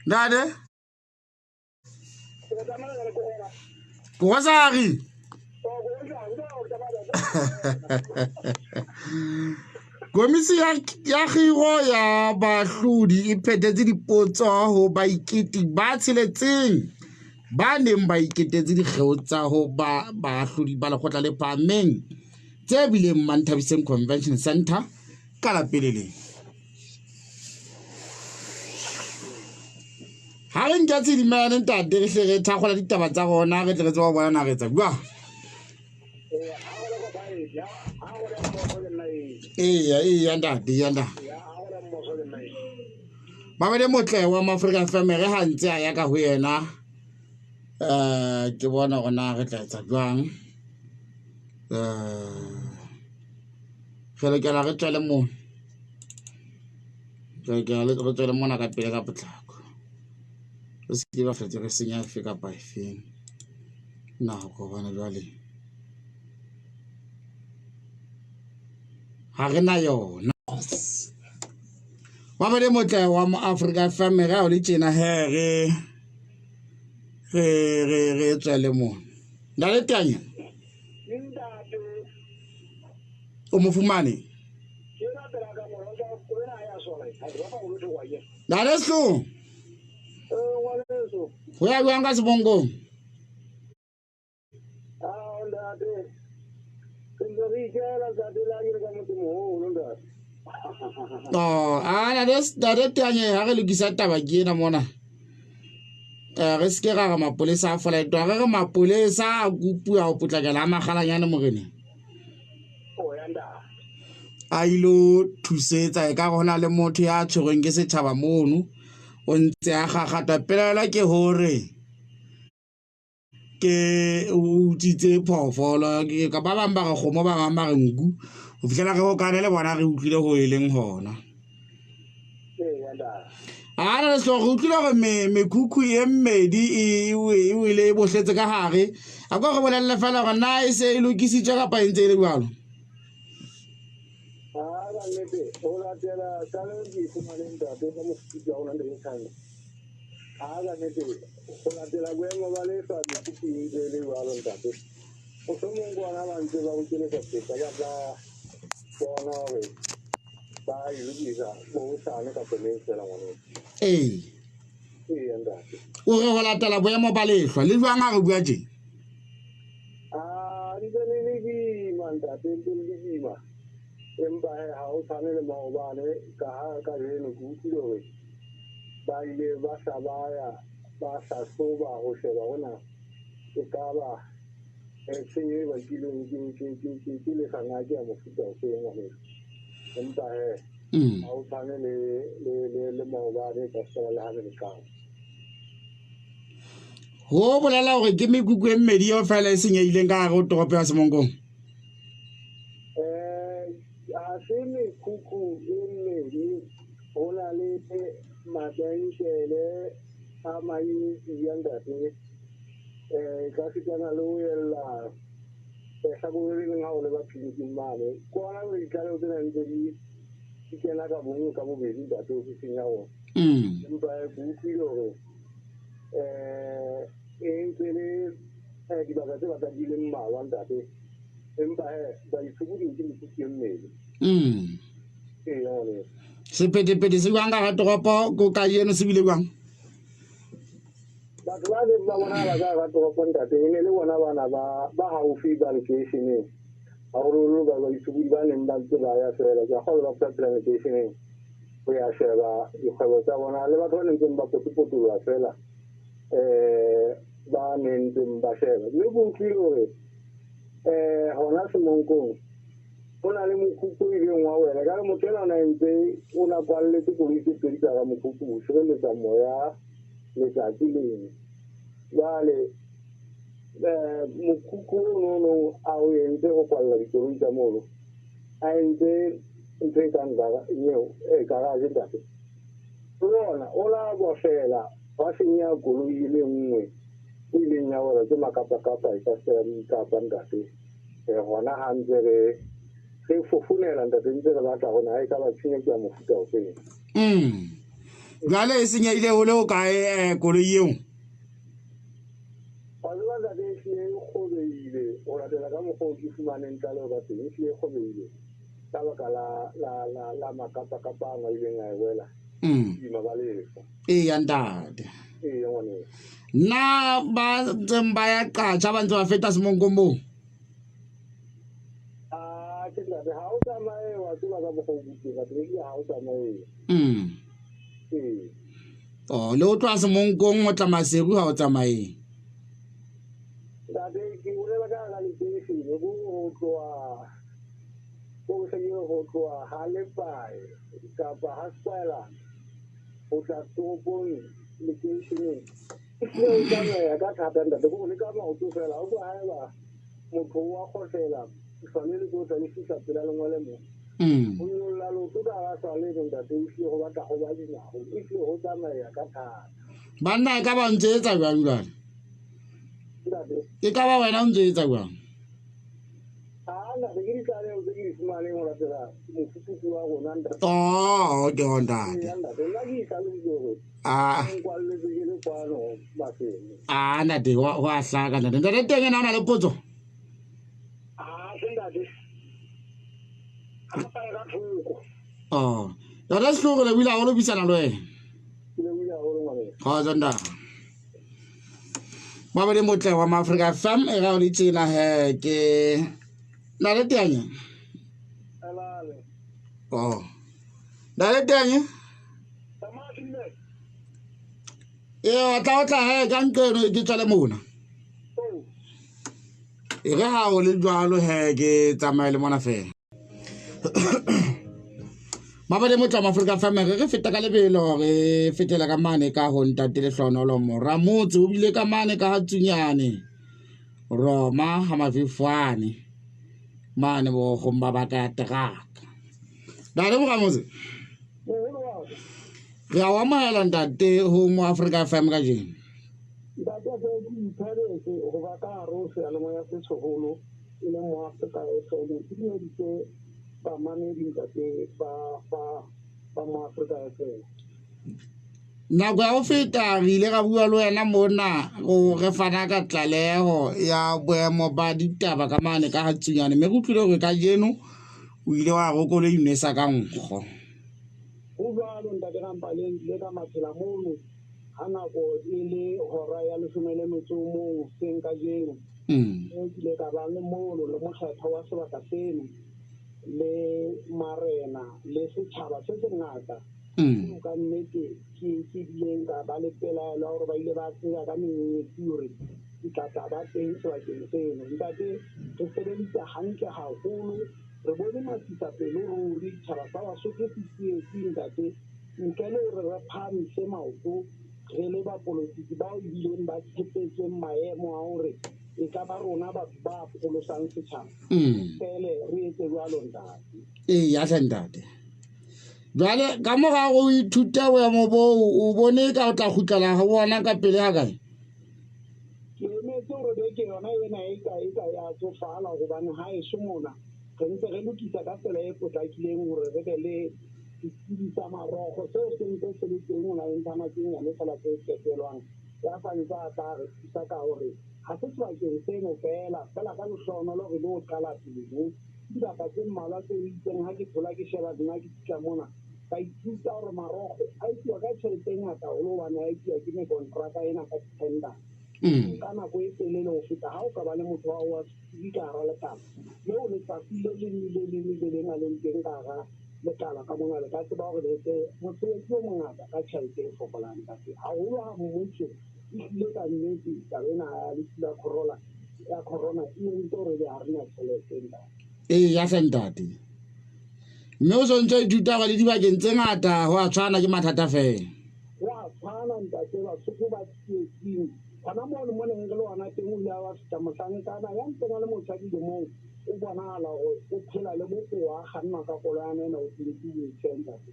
Nade? Kuwasari. Komisi ya khiro ya baahlodi e phethetse dipotso ho baiketi ba tsheletseng ba neng ba iketetse dikgeo tsa ho ba baahlodi ba lekgotla le phahameng tse bileng Mants'onyane Convention Centre ka Lapele. Ha re ntse di mane ntate re hle re thakgola ditaba tsa rona re tle re tswa bona na re tsa bua. Iya ntate yanda. Bobete motle wa Africa family ha ntse a ya ka ho yena. Ke bona rona re tla etsa jwang. Re lokela re tswele mona. Re tswele mona ka pele ka potlako. Re se ke ba fetse re senya efe kapa efeng. Go bona jwale ha re na yona. Bobete motle wa Africa family ha o le tjena he re tswele mona. Nda le tanya o mo fumane nda le slo ho ya jwang ka sebongong. Nda tanya ha re lokisa taba ke ena mona. Re se ke ra mapolesa a fola etwa re mapolesa a kupu a potlakela a makgalanyane morene a ilo thusetsa e ka gona le motho ya tshwerweng ke setjhaba mono o ntse a gagata pelela ke hore ke o tsitse phofolo ke ka ba bang ba re kgomo ba bang ba re nku ho fihlela re ho kana le bona re utlwile ho eleng hona. Ana le hlo go utlwile gore Mek'huk'hu e mmedi e ile e bohletse ka hare a go go bolella fela gore na e se e lokisitswe ka pa ntse ile jwalo. O re ho latela boemo ba lehlwa le jwang a re bua tje. Empa ha o tshwane le maobane ka ha jeno ke utlwile hore ba ile ba sabaya ba hlahloba ho sheba hona e ka ba tshenyo e bakilweng ke lekgangaki ya mofuta o feng wa heso. Empa ha o tshwane le maobane ka sela le hane le kang. Ho bolela hore ke Mek'huk'hu e mmedi eo fela e senyehileng ka hare ho toropo ya Semonkong. Mek'huk'hu e mmedi ho na le mabenkele a mantsi ya ntate ka fitana le ho yella hlakoreng ha o le ba tleliniking mane ko ona o itlale tsena ntse di kena ka bongwe ka bobedi ntate ofising ya ona. Empa ke utlwile hore e ntse le dibaka tse batla di le mmalwa ntate empa ba itshukoding ke Mek'huk'hu e mmedi. Sephethephethe se jwang ka hara toropo ko ka eno se bile jwang. Batho ba ba bonahala ka hara toropo ntate e ne le bona bana ba haufi ba lekeisheneng haholoholo ba itshukoding ba neng ba ntse ba ya fela ke kgolwa ba phela lekeisheneng ho ya sheba dikgwebo tsa bona le batho ba nentseng ba potoloha fela ba nentseng ba sheba. Mme ke utlwile hore hona Semonkong ho na le Mek'huk'hu e leng wa wela ka motho ena o na ntse o na kwalletse koloi tse pedi ka Mek'huk'hu ho sireletsa moya letsatsi leng. Jwale Mek'huk'hu ono a o entse go kwalla dikoloi tsa mono a entse ntho e kang garage ntate ona o la bofela wa senya koloi le nngwe e leng ya hore ke makapakapa e ka sera di ikapa ntate gona ha ntse re re fofonela ntate ntse re batla gona ha e ka ba tshenye ke ya mofuta o feng jwale e senyeile ho le ho kae koloi eo ba le ba ntate e hlile e kgobeile go latela ka mokgwa o ke fumaneng tlaleho ka teng e hlile e kgobeile ka baka la makapakapa a ngwaileng a e wela ima ba lefa eya ntate ee ngwaneng nna ba ntseng ba ya qacha ba ntse ba feta semonkong moo ke ntate ha o tsamaye wa tseba ka mokgwa o butse ka teng ha o tsamaye le ho tloha semonkong o tla Maseru ha o tsamaye ntate ke o leba ka ga leteishene go tloha go tloha ha Lapele kapa ha Squala go tla toropong leteisheneng e tlile o tsamaya ka thata ntate go le ka maoto fela o go haeba motho wa kgotlela tshwanele go tla le fihla pela lengwele mo o nyolla loto ka ga sa le ntate e tlile go batla go ba dinago e tlile go tsamaya ka thata banna e ka ba ntse etsa jwang jwale e ka ba wena o ntse etsa jwang ntate ke ditlaleho tse ke di fumaneng go latela mofuputsi wa rona ntate okay ntate nna ke itlhalositse gore nkwalletse ke le kwano Mafelo ntate ho a hlaka ntate teng ena o na le potso ntate ka thoko ntate sehlooho le buile haholo buisana le wena le buile haholo ngwaneng kgotsa ntate Bobete motle wa Africa FM e ga o le tsena ke na le teng na le teng wa tla ka nqeno ke tswale mona e re ha o le jwalo ke tsamaye le mona fela Bobete motle wa Africa FM re feta ka lebelo re fetela ka mane ka ho ntate Lehlohonolo mor'a motse o bile ka mane ka Ha Tsunyane Roma ha Mafahlane mane bo gomba ba ka teraka da le bokamotse re a wa maela ntate ho mo Africa FM ka jeno ntate ke ithabetse go ba ka rose ya lemo ya setshogolo e le mo Africa FM ke dineditse bamamedi ntate ba mo Africa FM nako ya go feta re ile ga bua le wena Monna go re fana ka tlaleho ya boemo ba ditaba ka mane ka Ha Tsunyane Mek'huk'hu gore ka jeno o ile wa go kolo inesa ka nkgo go jwalo ntate Rampaleng le ka maphela mono ha nako e le hora ya 11 seng ka jeno le ka ba le mono le mokgetho wa sebaka seno le marena le setšhaba se se ngata ka nnete ke dileng ka ba le pelaelo gore ba ile ba tseba ka menyenyetsi gore di tla ba teng sebakeng seno ntate re sebedisa hantle haholo re bone matsitsapelo ruri ditšhaba sa Basotho se tsietsing ntate ntle le gore re phamise maoto re le bapolotiki bao ebileng ba tshepetseng maemo a gore e ka ba rona batho ba pholosang setšhaba pele re etse jwalo ntate ya ntate jwale ka moga go ithuta boemo bo o bone ka o tla gutlela go bona ka pele ga kae ke emetse gore beke yona ena e ka ya tsofala gobane ga e se mona re ntse re lokisa ka tsela e potlakileng gore re be le ditsebi tsa marokgo seo se ntse se le teng ona inthaneteng ya fela tse fetelwang ya santse a tla re thusa ka gore ga se sebakeng seno fela ka lehlohonolo re le o qala peleng dibaka tse mmalwa tse itseng ga ke thola ke sheba nna ke fitlha mona ka ithuta gore marokgo a itsiwa ka tšhelete e ngata golo obane a itsiwa ke mekontraka ena ka ditender ka nako e telele go feta ga o ka ba le motho wa wa setsibi ka gara lekala leo letsatsi le le na leng teng ka gara lekala ka mona le ka tseba gore letse mosebetsi o mongata ka tšhelete e fokolang kate gagolo ga mmuso ehlile ka nnete tabena ya lefu la corona e entse gore be ga rena tšhelete ntate ya ntate mme o sontse ithuta go le dibakeng tse ngata go a tshwana ke mathata fela go a tshwana ntate Basotho ba tsietsing gona mono mo neng re le ona teng o ile wa feta mohlankana ya ntseng a le motšhabile moo o bonagala gore o phela le bokoa ganna ka koloyana ena o tleletse boitšhentate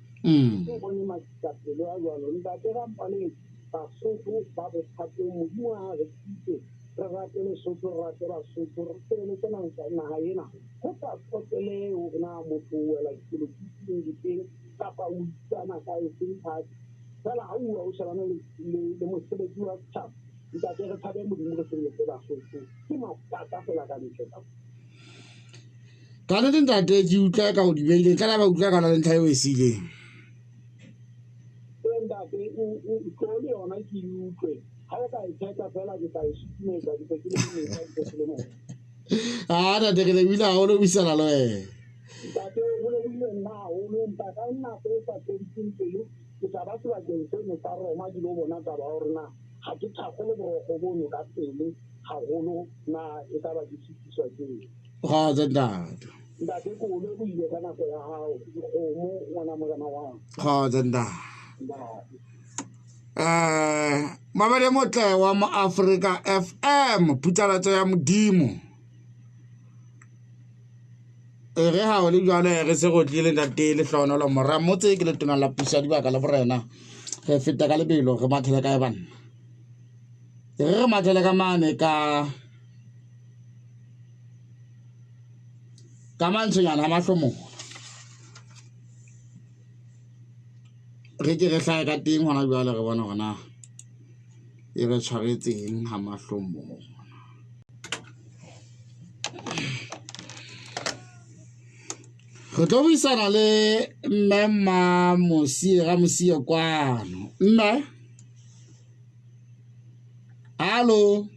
o bone matsitsapelo a jalo ntate Rampaleng Basotho ba bothateng modimo a re tsitse re rate Lesotho, re rate Basotho, re feletse naha ena go tla tsotele hore na motho o wela dipolotiking diteng kapa o utlwana ka eseng phate fela ha o shebana le mosebetsi wa setjhaba ntate re thabe Modimo re sebeletse Basotho ke mathata fela ka ditjhelete ka le ntate ke utlwa ka o di beile tla ba utlwa ka la ntlha eo e sileng ntate o tlole yona ke utlwe ha o ka e theka fela ke tla e sutumeka ke ke le mo ntate ke le bila ha o lo bisana le wena ntate o le bile nna o le nta ka nna pe sa tenting pele ke tla ba sebakeng seno sa Roma di lo bona taba hore na ha ke thakgole borokho bono ka pele haholo na e ka ba di sitiswa ke ga ntate ntate ko le buile ka nako ya hao dikgomo ngwana morena wa ga ntate mabele motle wa mo Africa FM putsalatso ya Modimo re ha o le jwana re se go tlile ntate le hlonolo mor'a motse ke Letona la Puso Libaka le Borena re feta ka lebelo re mathele ka ebana re mathele ka mane ka Mants'onyane Ha-Mahlomola re ke re hlae ka teng hona jwale re bona hore na e re tshwaretseng Ha-Mahlomola re tlo buisana le mme Mosie kwano mme hallo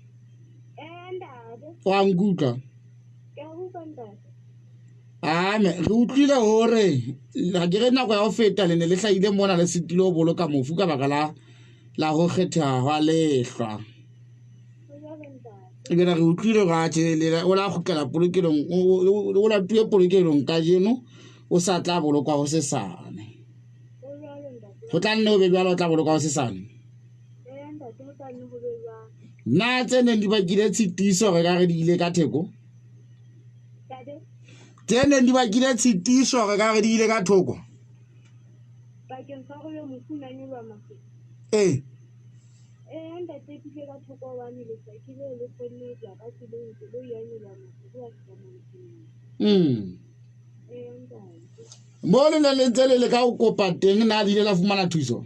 wa nkutlwa me re utlwile hore ha ke re nako ya ho feta le ne le hlaile mona le setile ho boloka mofu ka baka la ho kgetha hwa lehlwa e bena re utlwile ga tshele o la khukela polokelong o la tuye polokelong ka jeno o sa tla bolokwa ho sesane go tla nne o be bjalo o tla bolokwa ho sesane na tsene di bakile tshitiso re ka re di ile ka theko tsene di bakile tshitiso re ka re di ile ka thoko bakeng sa go yo mofunane wa mafu ntate ke ka thoko wa le sa ke le kgonne ya ka se le lo ya ni la mafu ya ka mo le le tsele le ka o kopa teng na di la fumana thuso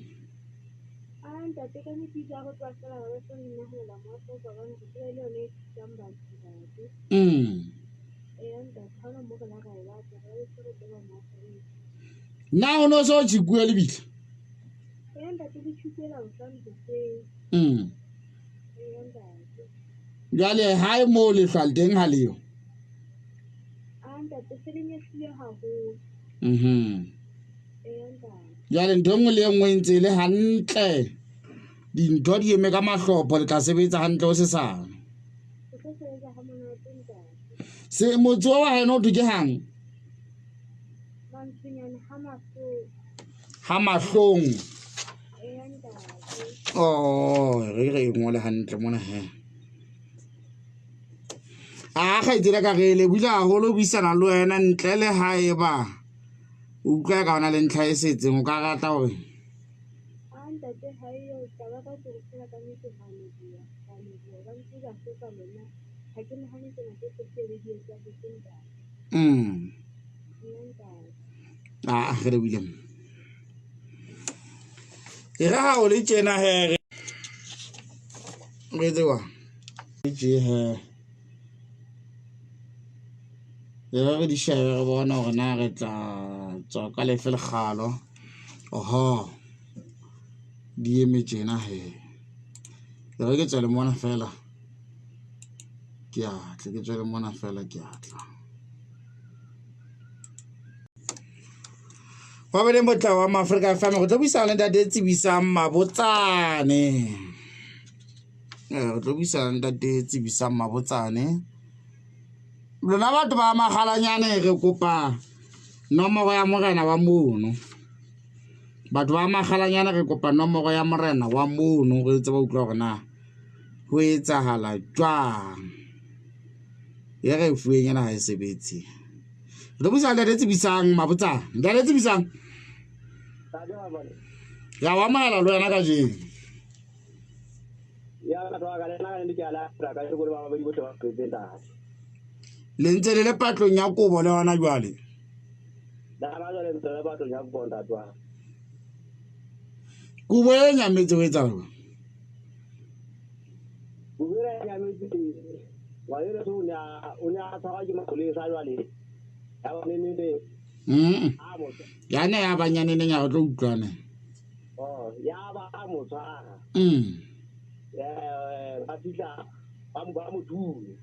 ntate ka ne ke ja go tswa fela ga se nna go la mo go ba go ke le ne tsamba ntate ntate hana mo kana ga ila ka re se re ba mo na o no so tshikue le bitla ntate ke tshikela o sa ntse jale hae mo le hlwalteng ha leo ntate se le nyesiye haholo jale ntho ngwe le ngwe ntse le hantle dintho di eme ka mahlopho le tla sebetsa hantle o sesane se motho wa heno o ke hang Mants'onyane Ha-Mahlong re ngole hantle mona he ga itsela ka ge le buile haholo buisana le wena ntle le haeba o utlwa ka ona le ntlha e setseng o ka rata gore ntate ha yo taba ka go tsela ka ntse ha ne dia ba ntse ba se ka lona ha ke nahane ke na ke se le di etsa ke tsenka re William e ra o le tjena he re tsewa je he re di share re bona gore na re tla tswa ka le fel khalo di eme tjena he re ke tswele mona fela ke tswele mona fela ke atla Bobete Thaba wa Africa FM go tlo buisana le ntate tsebisang mabotsane go tlo buisana le ntate tsebisang mabotsane lona batho ba magalanyane re kopa nomoro ya morena wa mono batho ba magalanyane re kopa nomoro ya morena wa mono re tseba utlwa gore na ho etsahala jwang ye re fueng yana ha e sebetse re buisana le ntate tsebisang mabotsane ntate tsebisang ya wa mala lo yana ka jeng ya ka twa ka lena ndi ka la ka go ba ba di botho ba presenta le ntse le patlong ya kobo le ona jwale da ba le ntse ba tlo ya go nda twa kubo e nyametse o etsa jwang bubira ya metsi wa ile so unya tshwara ke makoleng sa jwale ya ba ne a mo ya ne ya banyane ne ya go tlo utlwana ya ba a mo tshwara ba fitla ba mo thunya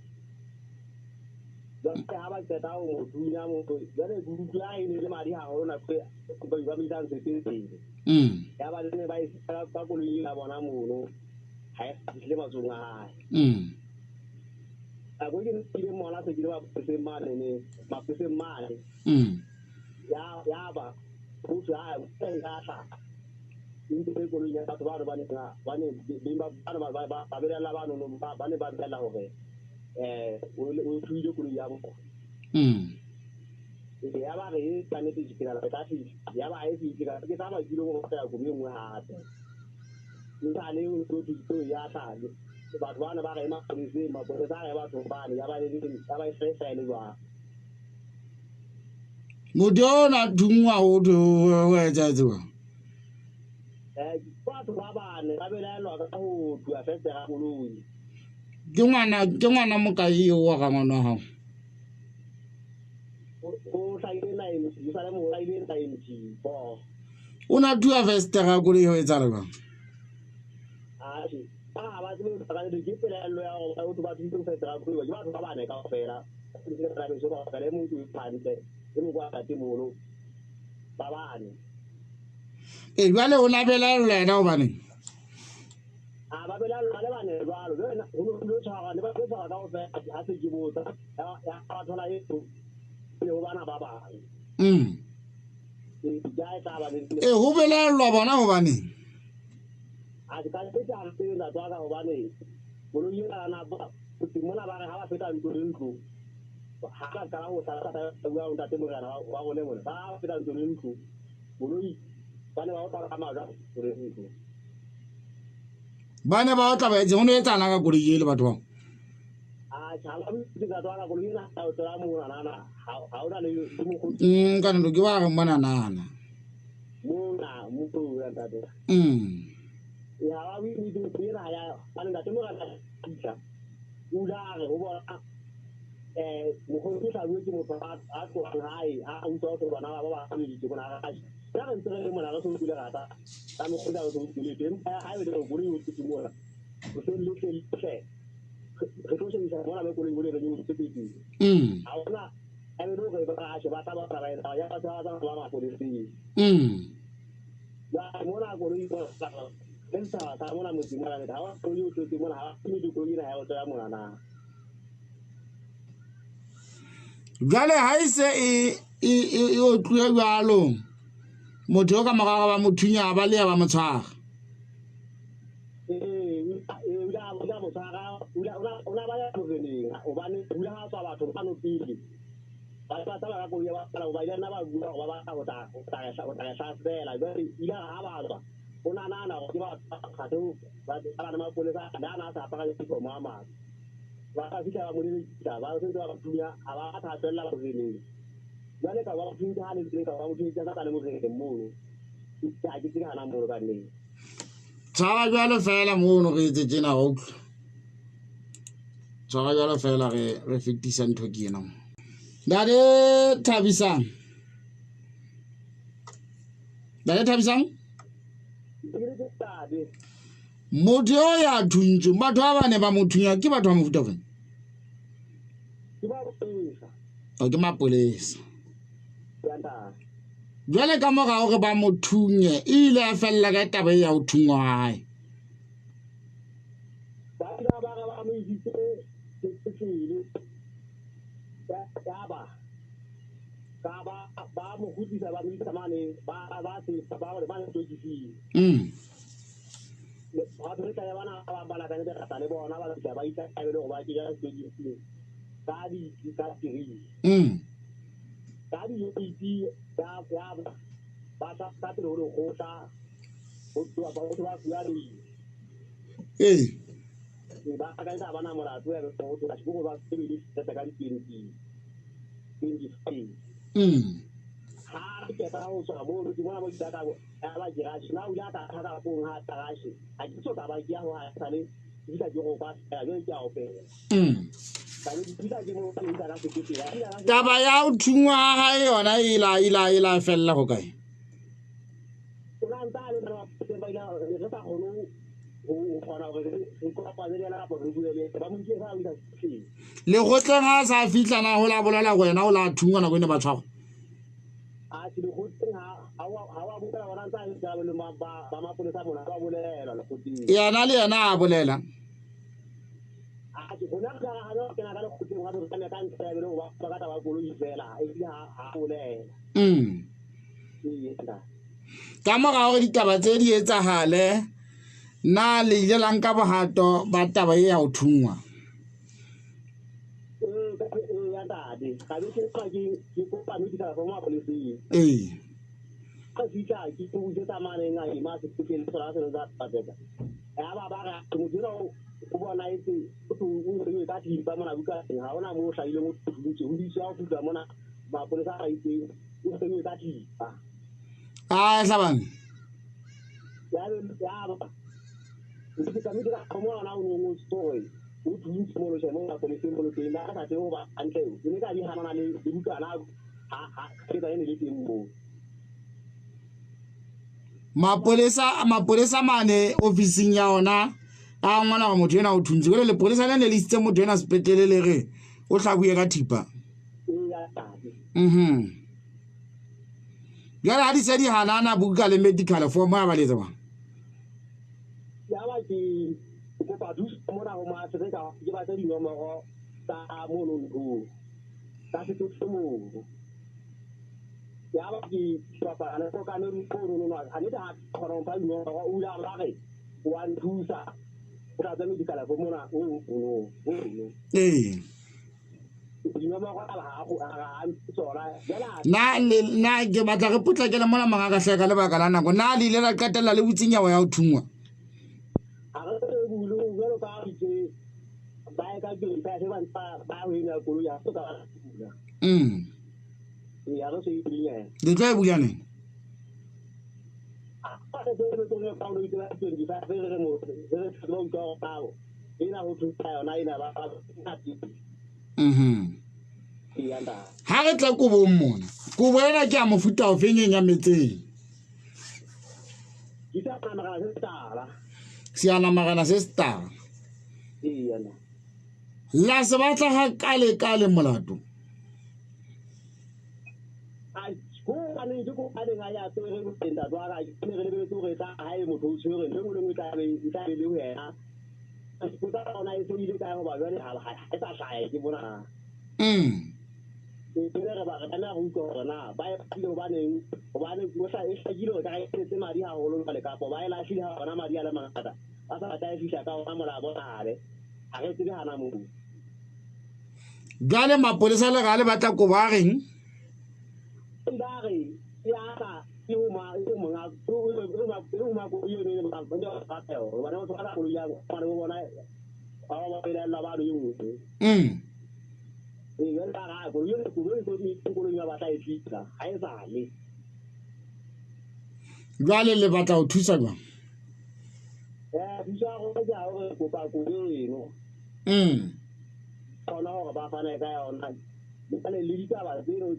ha ba tseta o mo thunya mo jale gurutla ine le madi ha hona ba mitang se ya ba ne ba isa ba kolong ya bona mono ha e le matsonga hae a go ke le mona se ke ba se mane ne ma se mane ya ba go sa ya sa inte ko kolong ya batho ba ne ba ne ba bela la bana no ba ne ba bela hore o thuile kolong ya bo ya ba re ka ne di kira ka tsi ya ba e fi ka ke ta ba dilo go ka go mengwe hape nta le o to ya ta batho bana ba ga ema polisi ma bo sa ga batho ba ne ya ba le ya ba se le ba modona dungwa o do etsa tswa batho ba bane ba belaelwa ka go tua fetse ga koloi ke ngwana mokai o wa ga ngwana wa gago o sa ile na di sa le mo la ile na bo o na tua veste ga koloi o etsa re ba ba tsebe ka le ke pelaelo ya go ba ditse fetse ga koloi ba batho ba bane ka fela ke ra be so ka le mo tu phante le mo kwa ka timolo ba bane jwale o labela lena o baneng ba bela le bane jwalo lo tshwara le ba tshwara ka go fe ha se ke botsa ya ba thola e le ho bana ba bang ho belellwa bona ho baneng a di ka se tsa se na tswa ka ho bane bolo yena na ba mona ba re ha ba feta ntlo le ntlo ha ka ka go sa ka ta bua ntate morana wa go le mona ba feta ntlo le ntlo bolo bane ba o tla ka maga re ntlo bane ba o tla ba etse go no etsana ka koloi le batho ba chala di ka tswa ka koloi na o tla mo na ha o na le mo ka ndo ke ba re mona nana mo to ya ntate ya wa wi ni di ra ya bane ntate morana tsa ula re ho bona Mokhotlong sa bue ke motho a tlogang hae a utlwa go bana ba ba le ditse bona ga ya re ntse re mona ga se utlwile rata ka Mokhotlong ga se utlwile teng ha e le go bule o tse mona o se le tle re tlo se isa bona ba koleng bole re mo tsepiti ha ona e le go ba a se ba ta ba ba ya ba ta ba ma polisi ya mona go ri ba pensa ta mona mo dimana le ha o yo tse mona ha ni di ko ina ya o tsa mona na jale ha ise e o tluwe jalo motho o ka moraga ba mothunya ba le ya ba motshwara una ba ya moreneng o bane bula ha tswa batho ba no pili ba ba tsaba ka go ya ba ba ya na ba bua ba ba go ta sa fela jale ila ha ba tswa ona nana go ba ga tlo ba na ma pole sa na sa pa ka go mama ba ka fitla ba mo le ba se ba punya a ba ta tsela go reneng jale ka ba fitla ha le ka ba mo tsa ka le mo reneng mo ka ke tsika na mo ba ne tsara jalo fela mo no re etse tsena o tsara jalo fela re fetisa ntho ke ena dare thabisang motho o ya thuntse batho ba bane ba mothunya ke batho ba mofuta feng ke mapolesa jwale ka moga gore ba mothunye ile a fella ka taba ya o thungwa hae ba mo gudisa ba mitsa mane ba se ba gore ba ne to disi ba re ka ya bana ba la ka ne ka tale bona ba tla ba itla ka le go ba ke ya to disi ka di ka tiri ka di yo iti ya ba ta tlo go ta o to ba ya ri ba ka nta bana mora twa re go tla go ba se di se ka di 20 ha ke ta ho so mo di bona mo di ta go ba dira shina o ya ta ka go ha ta ga shi a ke so ta ba ke ho ha tsale di ka go ba ya yo ke a o pe taba ya o thungwa ha yona ila fella go kae le gotleng ha sa fitlana ho la bolela go yena o la thungwa na go ne ba tshwago yana le yana a bolela ka moga gore ditaba tse di etsagale na le ile la nka bohato ba taba e ya go thungwa Hlabang mapolesa mane ofising ya ona a ngwana wa motho ena o thuntse le lepolesa le ne le isitse motho ena sepetlele le re o hlabuye ka thipa jala ha di se di hanana buka le medical form ya baletsa ba ya ba ke ba dus mona ho ma se ka ke ba di nomoro ta mono go ta se tutto mo ya ba ke ba ana ko ka no ko no no ani da khoron pa no o ya la re wan thusa ka da medical form mona o na ke batla re potlakela mona manga ka hleka le baka la nako na le ile la qetella le butsinya wa ya ho thungwa le tla e bulaneng ha re tla kobo mona kobo ena ke a mofuta o fenyeng ya metseng siana magana se stara la se batla ha kale molato Gale mapolesa le gale batla ko ba reng Jwale le batla ho thusa jwang ona hore ba fana ka yona le ditaba tseno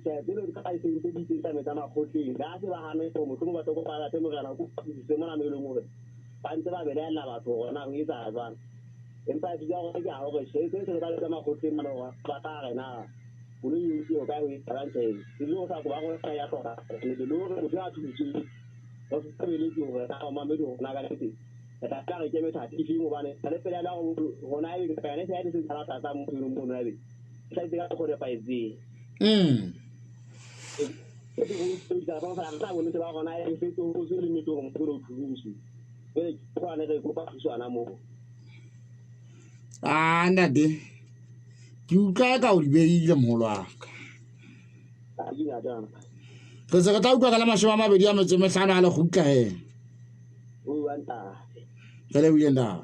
ka ise di tsa meta Mokhotlong ga se ba hane go motho mo batho go pala tse mo gana go se mona me le ngore ba ntse ba belela batho gona go etsa jwang empa di ja go ke a go se ka tsa Mokhotlong mano ba ta rena go le yutsi o ka go etsa ntse di lo sa go ba go ya tlhoka le di lo go ja thutsi go se le di go ta ma me do na ga tse ta ka re ke me thati fi mo bane le pele la go na e ka ne se ya di se tsala ta mo mo na be sa di ga go re pa itse ba fa ta go ne ba go na e se to go se le mi to go go thusi e kwa ne re go pa thusa na mo ntate ke utlwa ka o di beile moholo wa ka re se re tla utlwa ka la 25 a le gutla he o anta Kale buye nda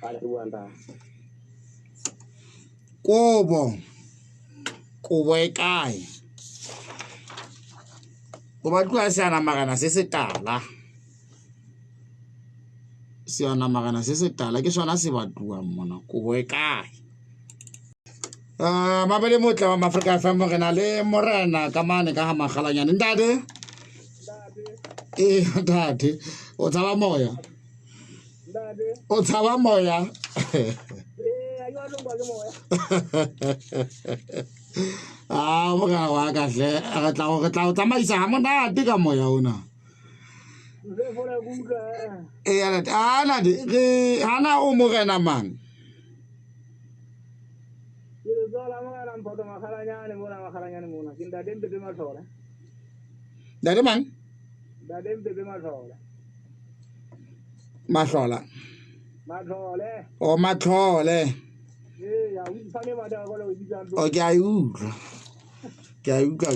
a ke bua nta kobo e kae o batluwa seana magana se se tala ke sona se batluwang mona kobo e kae mabele motle wa Maafrika FM re na le morena ka mane ka Ha-Mahlomola ntate ntate o tshaba moya morena wa kahle re tla o tsamaisa ha monate ka moya ona hana o morena mang Dade mang? Mahlola. Oh, Matlhole. Oh, ke a utlwa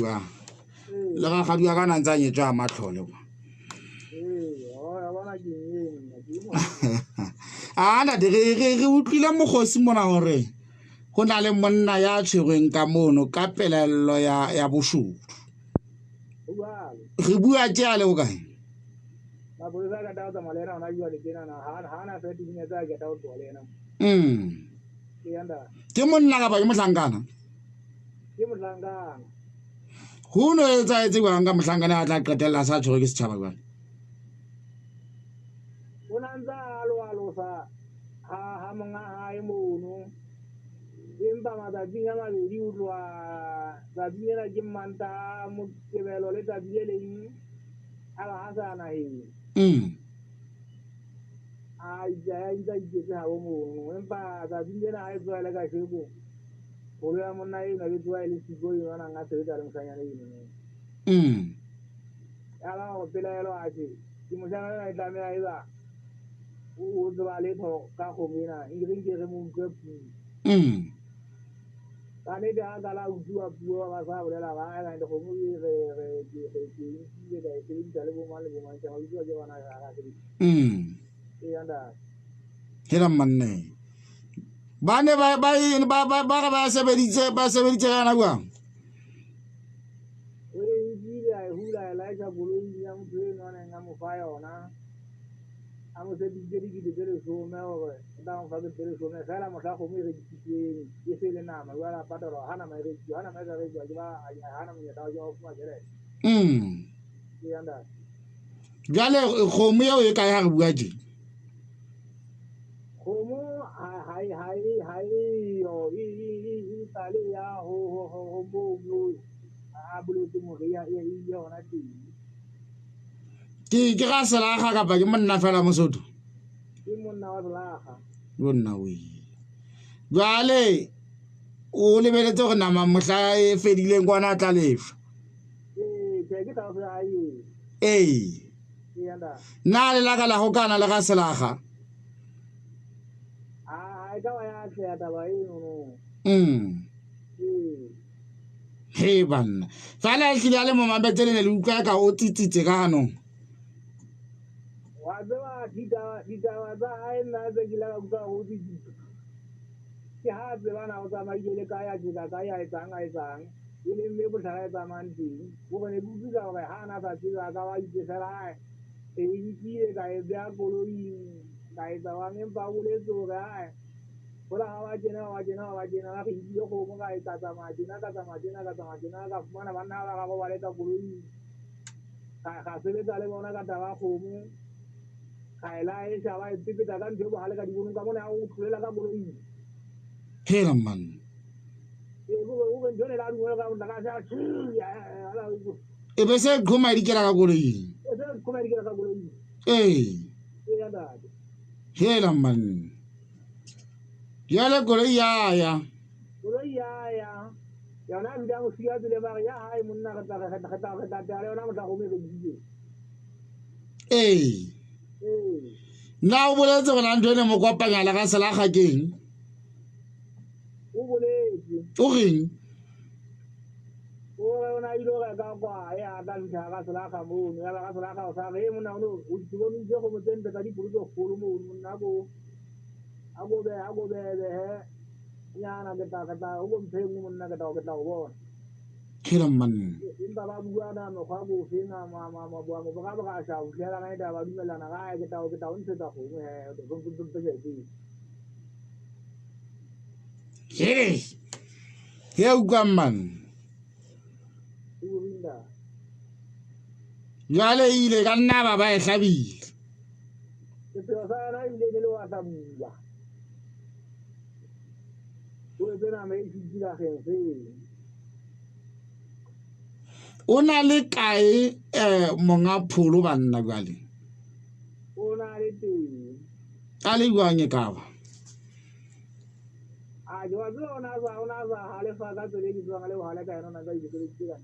ba. Le ga ga ka nantsa nyetso ya Matlhole. Ntate re utlwile mokgosi mona hore go na le monna ya tshwerweng ka mono ka pelello ya boshodu. Re bua ke a le o kae? Ke monna ka ba ke mohlankana? Ho no etsaetse jwang ka mohlankana a tla qetella sa tshwerwe ke setjhaba jwale? Ha monga hae mono empa matsatsing a mabedi o tloa tsatsi ena ke Mantaha Moqebelo le tsatsi le leng a ba a sa naheng a ntse a iketse ha bo mono empa tsatsing lena ha e tsoa le kasheko holo ya monna eno e tsoa e le siko yona nga sebetsa le moshanyana eno ya ba go pelaelo a ke moshanyana e tlameha e ba o tseba letho ka kgomo ena e reng ke re mo utlwe puo ka nnete ha ka la utlwa puo ba sa bolela ba a le kgomo re ke ka e sebedisa le bomang le bomang tsa utlwa ke bona ga se yanda hela manne bane ba sebeditse kana bua o ile a hula la ja boloi ya motho eno a neng a mo fa yona a mo se di le some hore nda mo fa ke le some fela mo tla go mo re dititseng e se le nama wa la patalo hana mai re ke ba hana mo nyata jo fa jere ke yanda jale kgomo eo e kae ha re bua je kgomo hai yo i tale ya ho bo a buletse mo ya yona ke ga selakga kapa ke monna fela Mosotho ke monna wa selakga bonna we jale o lebeletse go nama mohla e fedileng kwana tla lefa ke ta go ya na le la ka la go kana le ga selakga ka wa ya tle ta ba eno he banna fala e tlile a le mo mabetsele le utlwa ka o tsitsitse ka hanong wa tseba ditaba tsa hae nna tse ke la ka go tsitsitse ke ha tseba na o tsamaile le ka ya e tsang e le mme botlhara e tsamayang teng go bone buka gore ha na sa tseba ka wa itsefela e itse ka e bya koloi ka e tsawang empa o le tsore ai hola ha wa jena la re ile go mo ka e tsamaya ka fumana banna ba ga ba le ka koloi ga sebetsa le bona ka taba kgomo ga ela e shaba e tsipeta ka ntho bo hale ka dibonong ka mona o tlolela ka koloi hela man go ntone la dingwe ka mona ka sa e be se khoma di kera ka koloi hela man ya le koloi ya yona a bida go sia tsele ba ya hae monna re tla le yona motla go me re bile na o boletse go na ntho ene mo kopanya le ga selakga keng o boletse o reng o re ona ile ga ka kwa ya ka ntsha ga selakga mo ya ga selakga o sa re monna o tsibone go mo tsente ka dipolo go mo monna go Ako be he. Nyana kata ugo mpengu Monna kata ubona. khiro man Imba ba bua na no kwa go fina ma bua mo ba sha u kela na ida ba dumela na ga kata unse ta go he to ti. Hey, here man. Urinda. Jwale ile ka nna ba ba e hlabile. Ke sa na ile le wa sa bua. O tsena me itse la khense. O na le kae monga pholo banna jwale. O na le teng. A le buang ka ba. A jo ona za hale fa ka tsele ke tswa le hale ka yona ga ile ke tsika.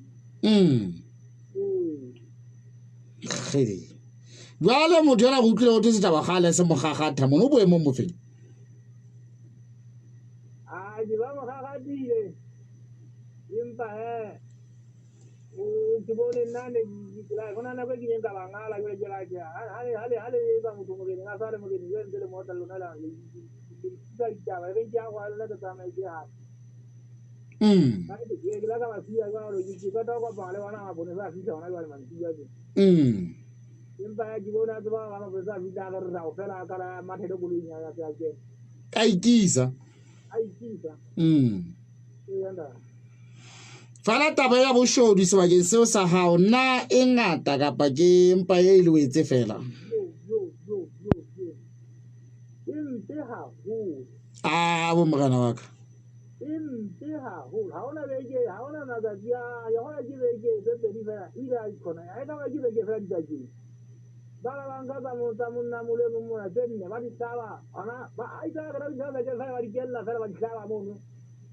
Khiri. Jwale motho yana go utlwile go tse taba gale se mogagatha mo boemo mo feng. A di ba mo ga dile. Impa he. O ke bone nane la gona na ba ke nka ba ngala ke le la ke. Hale ba mo mo ke na sa le mo ke ni le mo ta lona la. Ka ja ba ke ja wa la ta na ke ha. Ka ke la ka ba sia ga lo ke ka ta ko ba le wana ba bone sa fi sa wana ba man sia ke. Impa ya ke bona ba ba ba sa fi da ga ra o fela ka la ma thele bulu nya ya ke. Ka ikisa. Fala taba ya boshodu sebakeng seo sa hao na e ngata kapa ke mpa e ile o etse fela. Bo morana wa ka. Bala banga ba mo ta Monna mule mo na tenne ba di sala ana ba ai ta ga di sala ja sai ba di kella sai ba di sala mo no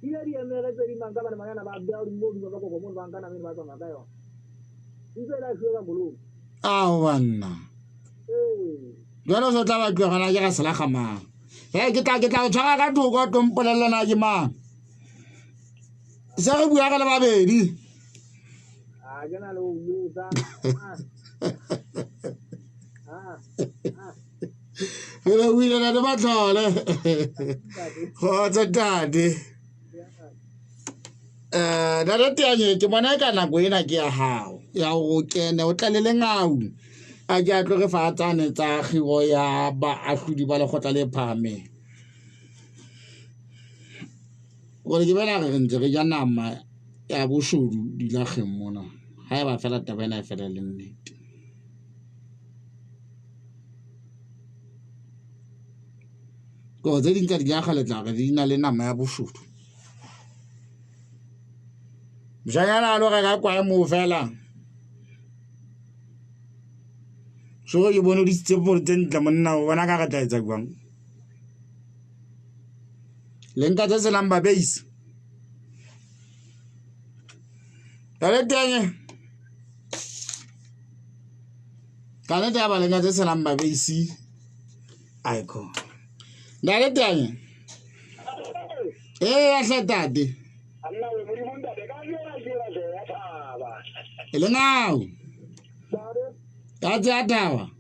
ile di me ga di manga ba magana ba da di mo di ba ko mo banga na me ba to na yo ile la sio ga bulu Wanna jalo so tla ba tloga na ke ga sala gama ke tla o tshwara ka thoko to mpolelana ke mang se re bua ga le babedi a jana lo u ta Re wile na de matlole. Kgotsa tate. Na re teanye ke bona ka nako ena ke ya hao. Ya go kene o tla le lengau. A ke a tlo re fatsane tsa khiro ya baahlodi ba lekgotla le phahameng. Gore ke bena re ntse re ja nama ya boshodu dilageng mona. Ha e ba fela taba ena e fela le nnete. Ko tse ding tsa dijaga le tla re di na le nama ya boshodu. Mjanyana lo ga kwa mo fela. So ke bona di tse for tsentle monna o bona ka ga tla etsa gwang. Le nka tse se lamba base. Dale tenge. Kana tsa ba le nka tse se lamba base. Aiko. Dale tenge. Ya hletate. anna we muri munda de ga yo na jira de ya Thaba Ele ngao. dare Ya Thaba.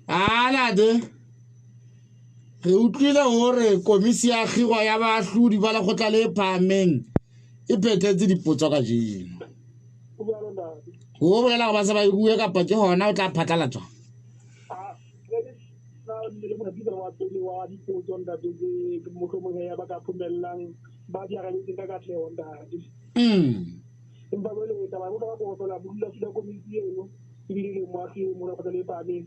Ana de. Re utlwile hore komisi ya khiro ya baahlodi ba lekgotla le phahameng e phethetse dipotso ka jeno. o ba londa Ho bolela go ba se ba irue kapa ke hona o tla phatlalatswa. le mo di wa pele wa di potso nda de ke mo mo ya ba ka phumellang ba di ga le ka tle onda empa bele ta ba mo ba go tola bulla le komisi eno e di le mo ke mo ra le pa ne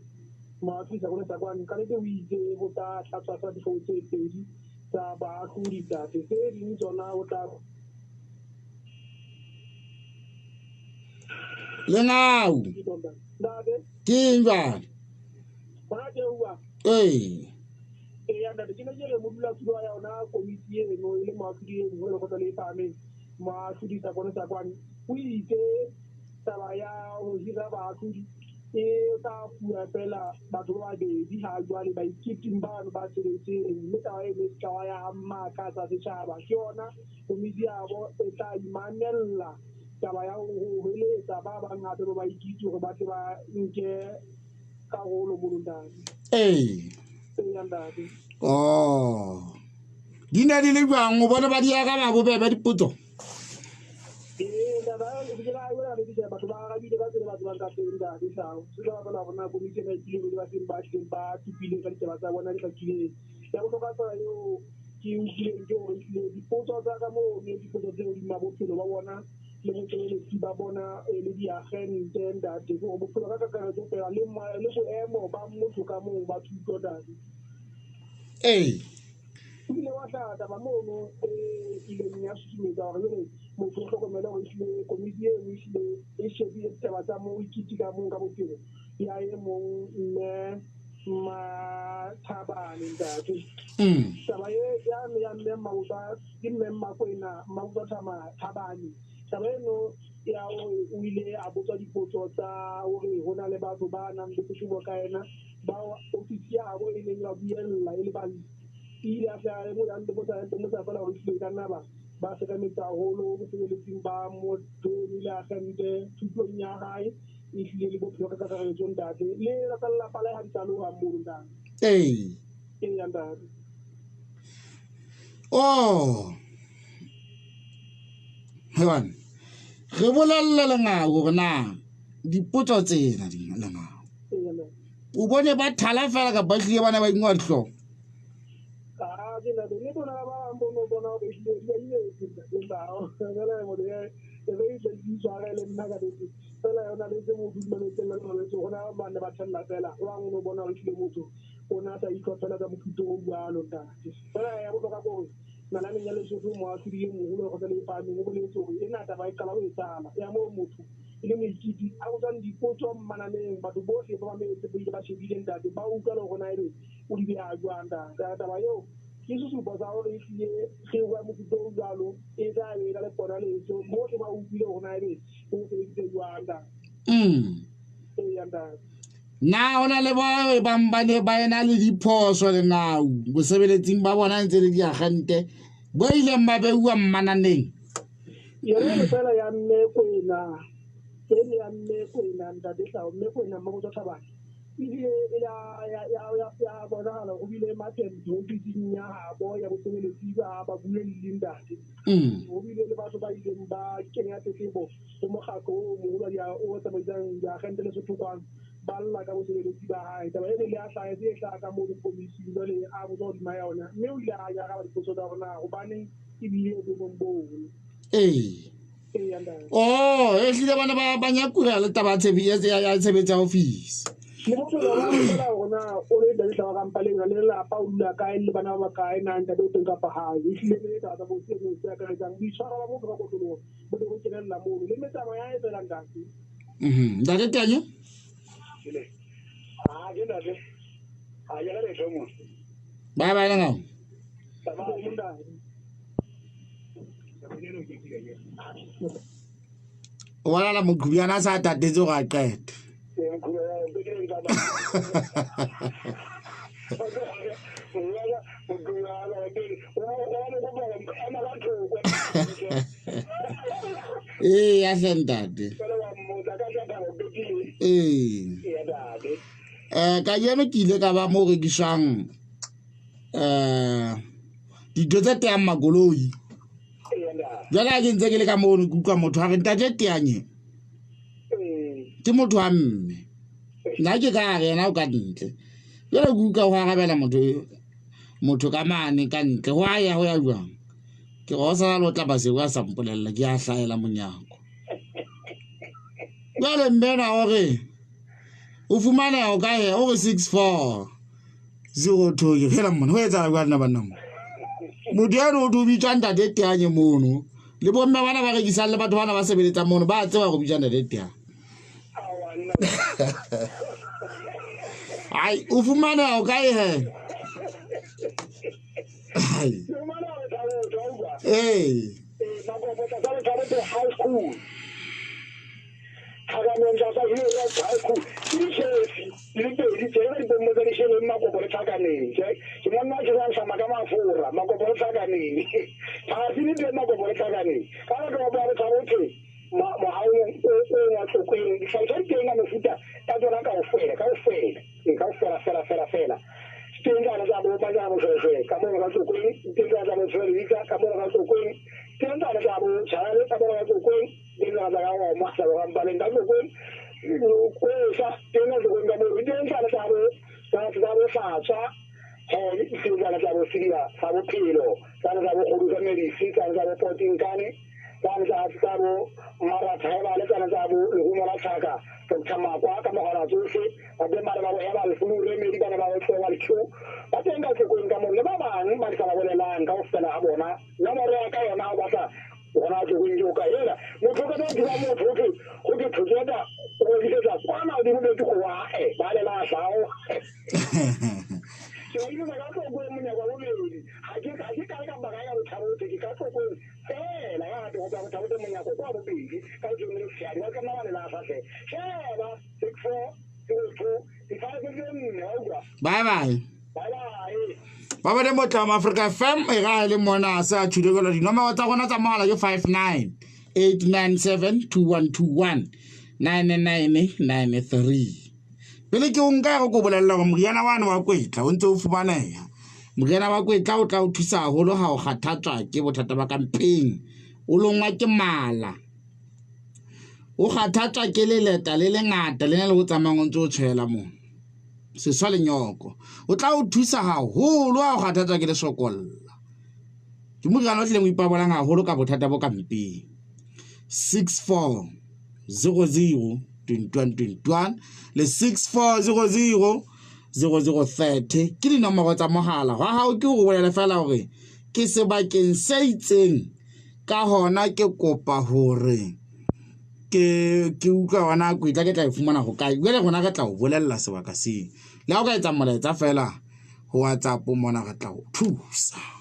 ma fi sa go sa kwa ka le ke wi je go ta tlatsa tsa di fotse pedi tsa ba go di ta se di tsona o tla Le ngao. dade Ke njwa. ba je wa ya da ke le mo dula tsuwa ya ona komisi eno ile ma fi eno le go ta le pa ne ma fi di sa go sa kwa o itse taba ya ho hira ba tsudi e ta pula pela batho ba bedi ha jwale ba ikiting ba tsheletse le ta e le tsa ya amma ka tsa setšhaba ke yona komisi ya bo e tla imanella taba ya ho heletsa ba bangata ba ikitse gore ba tle ba nke karolo mo londang Oh. Di ne di le jwang o bona ba di aga ba bobebe dipotso? Hey. Ile wa tla ba mono ile nya susumetsa gore motho o hlokomela go ile komisi e ile e shebile taba tsa mo ikitika mo ka bophelo ya e mong mme Mathabane ntate taba ya mme mauba ke mme makwena mauba Thabane taba eno ya o ile a botsa dipotso tsa hore hona le batho ba nang le botsebo ka ena ba ofisi ya bo e leng ya buella e le ba ile a tla mo ya ntse mo fela go ile ka nna ba se ka metsa holo go tsebeletseng ba mo ile a gante thutong ya hae e ile le bophelo ka kakaretso ntate le la tsalla pala ha ditaloga mo ntate ya ntate Oh. Hewan. Re bolella lenga gore na dipotso tsena di lenga. O bone ba thala fela ka ba hlile bana ba ingwa dihlong. ile moikiti a go tsang dipotso mmananeng batho bohle ba mametse ba shebile ntate ba utlwa le gona ebe o di a jwanda taba yo ke sesupo sa gore ehlile ge o mofuta o jalo e tla be ka le pona letso bohle ba utlwile gona ebe o sebeditse jwanda Na ona le ba bambane ba ena le diphoso le ngau go sebeletsing ba bona ntse le diagente bo ile ba beua mmananeng yone fela ya Mek'huk'hu ke ya Mek'huk'hu ntate tla Mek'huk'hu mo go tshaba ile ya bona hala go bile matempo ditsinya ha bo ya bosebeletsi ba bule lindate go bile le batho ba ile ba kenya tshebo go mogako o mogolo ya o tsamaisang ya agente le sethokwana ba lla ka bosebeletsi ba hae taba ene le a hlae e tla ka mo komisi le a bo di ma yona mme o ile a ya ga dipotso tsa rona go bane e bile go bombo Oh, ehlile bana ba nyakula le Thaba-Tseka ya tshebetsa office. Le bophelo ba bona rona o le dile tla ga mpaleng le la pa o dula kae le bana ba kae na nta do teng ka pa hae ehlile le tsa bo se no se ka retsang di tshwara ba mo ka go tlo bo go kenella mo le metama ya e tsela ngati Ndate tanya ke ntate ya le tsomo ba la ngao wala la Mokhubiana sa tatetse go a qeta ya sentate ka jeno ke ile ka ba mo rekisang dijo tse teang makoloi jale a ke ntse ke le ka mono ke utlwa motho a re ntate teanye ke motho wa mme nna ke ka re yena o ka ntle jale ke utlwa go arabela motho ka mane ka ntle go a ya jwang ke go sa lo tla ba se wa sampolela ke a hlaela monyako jale mmena gore o fumana o ka he o 6402 ke phela mona ho etsa ga nna bana motho ya no o bitsa ntate teanye mono le bomme bana ba rekisa le batho bana ba sebeletsa mono ba tseba go bitsa ntate teanye ai o fumana o ka he tengana tsa bo ba ja bo fere ka mo ga tsokweng tengana tsa bo fere dika ka mo ga tsokweng tengana tsa bo tshale ka mo ga tsokweng tengana tsa go mo sa go mbale nda tsokweng ko sa tengana tsa go nda mo tengana tsa bo sa tengana tsa bo sila sa bo phelo tsa go go ka medisi tsa go poting kane tsa bo mara thaba le tsa bo le go mola thaka tama kwa ka mogala tsohle ba be mara ba go ya ba le fulure me di bana ba go tsoga le tšhu ba tenga ke go nka mo le ba bang ba ka ba bolelang ka go fela ga bona nna mo re ka yona ba sa bona ke go njo ka hela motho ka ba dira motho go ke thujeta go ditsa kwana di mo di go wa ba le la sao ke ile ba ka go mo nya ba o le ha ke ka ba ga ya o thabo ke ka go la ya go ba thabo mo nya go kwa bo bile ka jo mo sia di ka na le la sa se ba 64 bye bye ba de motla ma Africa FM e ga le Monna sa tshudegela dinomoro tsa gona tsa mogala ke 598972121 9993 pele ke unka go bolella go moriana wane wa kwetla o ntse o fumaneha moriana wa kwetla o tla o thusa haholo ha o kgathatswa ke bothata ba ka mpeng o longwa ke mala o kgathatswa ke leleta le lengata le ne le go tsamaya ntse o tshela mo seswa le nyoko o tla o thusa haholo ha o kgathatswa ke lesokolla ke moriana o tlile go ipabolang haholo ka bothata bo ka mpeng 64002121 le 64000030 ke dinomoro tsa mogala wa hao ke go bolela fela hore ke sebakeng se itseng ka hona ke kopa hore ke utlwa wana go itla ke tla ifumana go kae le gona ka tla o bolella sebaka se le ha o ka etsa molaetsa fela ho WhatsApp Monna ga tla o thusa.